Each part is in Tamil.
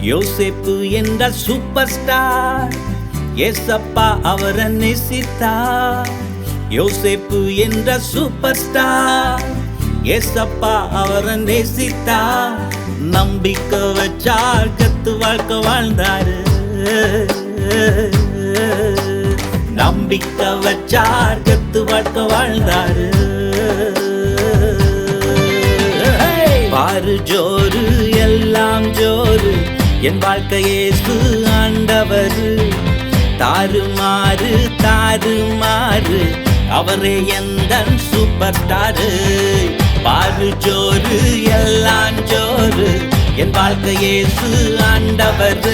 யோசேப்பு என்ற சூப்பர் ஸ்டார், ஏசப்பா அவரை நேசித்தார். யோசேப்பு என்ற சூப்பர் ஸ்டார், ஏசப்பா அவரை நேசித்தார். நம்பிக்கை வச்சார், கத்து வாழ்க்கை வாழ்ந்தாரு. நம்பிக்கை வச்சார், கத்து வாழ்க்கை வாழ்ந்தாரு. பாரு ஜோரு எல்லாம் ஜோரு, என் வாழ்க்கை இயேசு ஆண்டவர். தாறுமாறு தாறுமாறு, அவரே எந்தன் சூப்பர் ஸ்டாரு. பாரு ஜோரு எல்லாம் ஜோரு, என் வாழ்க்கை இயேசு ஆண்டவர்.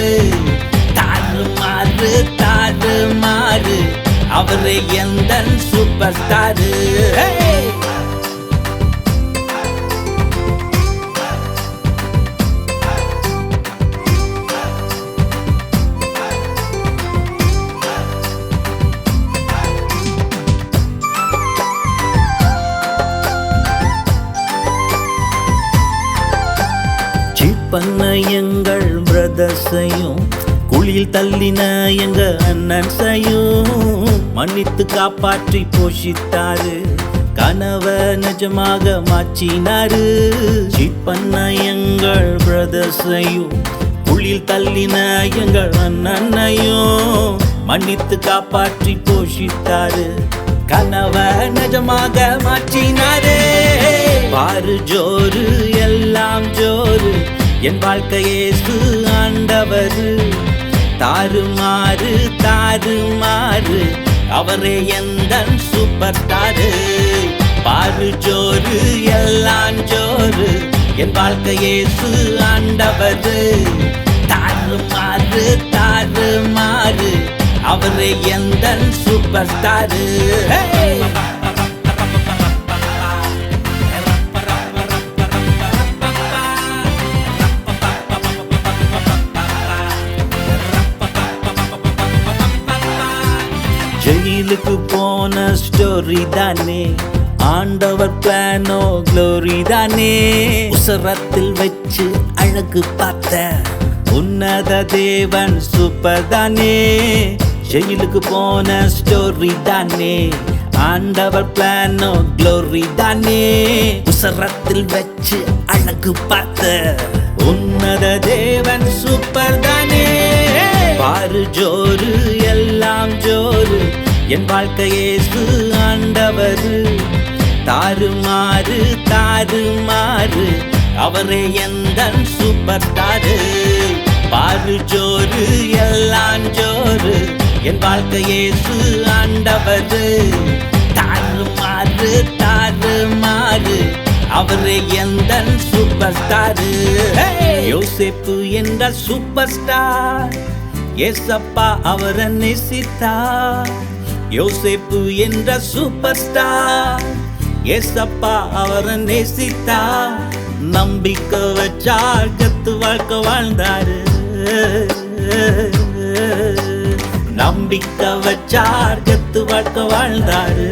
தாறுமாறு தாறுமாறு, அவரே எந்தன் சூப்பர் ஸ்டாரு. பண்ண எங்கள் பிரதர்ஸையும், குழியில் தள்ளின எங்க அண்ணன்ஸையும் மன்னித்து காப்பாற்றி போஷித்தாரு. கனவ நிஜமாக மாற்றினாரு. சீட் பண்ண எங்கள் பிரதர்ஸையும், குழியில் தள்ளின எங்கள் அண்ணனையும் மன்னித்து காப்பாற்றி போஷித்தாரு. கனவ நிஜமாக மாற்றினாரு. பாரு ஜோரு எல்லாம் ஜோரு, என் வாழ்க்கை இயேசு ஆண்டவர். தாறுமாறு தாறுமாறு, அவரே எந்தன் சூப்பர் ஸ்டாரு. பாரு ஜோரு எல்லாம் ஜோரு, என் வாழ்க்கை இயேசு ஆண்டவர். தாறுமாறு தாறுமாறு, அவரே எந்தன் சூப்பர் ஸ்டாரு. ஜெயிலுக்கு போன ஸ்டோரி தானே, ஆண்டவர் பிளானோ க்ளோரி தானே. உசரத்தில் வச்சு அழகு பார்த்த உன்னத தேவன் சூப்பர் தானே. ஜெயிலுக்கு போன ஸ்டோரி தானே, ஆண்டவர் பிளானோ க்ளோரி தானே. உசரத்தில் வச்சு அழகு பார்த்த உன்னத தேவன் சூப்பர் தானே. பாரு ஜோரு எல்லாம் ஜோரு, என் வாழ்க்கை இயேசு ஆண்டவர். தாறுமாறு தாறுமாறு, அவரே எந்தன் சூப்பர் ஸ்டாரு. பாரு ஜோரு எல்லாம் ஜோரு, என் வாழ்க்கை இயேசு ஆண்டவர். தாறுமாறு தாறுமாறு, அவரே எந்தன் சூப்பர் ஸ்டாரு. யோசேப்பு என்ற சூப்பர் ஸ்டார், ஏசப்பா அவரை நேசித்தார். யோசேப்பு என்ற சூப்பர் ஸ்டார், ஏசப்பா அவரை நேசித்தார். நம்பிக்கை வச்சார், கத்து வாழ்க்கை வாழ்ந்தாரு. நம்பிக்கை வச்சார், கத்து வாழ்க்கை வாழ்ந்தாரு.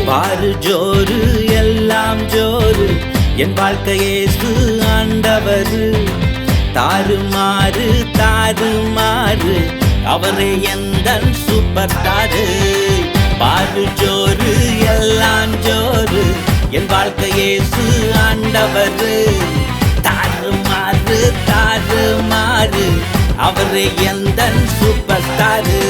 பாரு ஜோரு எல்லாம் ஜோரு, என் வாழ்க்கை இயேசு ஆண்டவர். தாறுமாறு தாறுமாறு, அவரே எந்தன் சூப்பர் ஸ்டாரு. பாரு ஜோரு எல்லாம் ஜோரு, என் வாழ்க்கை இயேசு ஆண்டவர். தாறுமாறு தாறுமாறு, அவரே எந்தன் சூப்பர் ஸ்டாரு.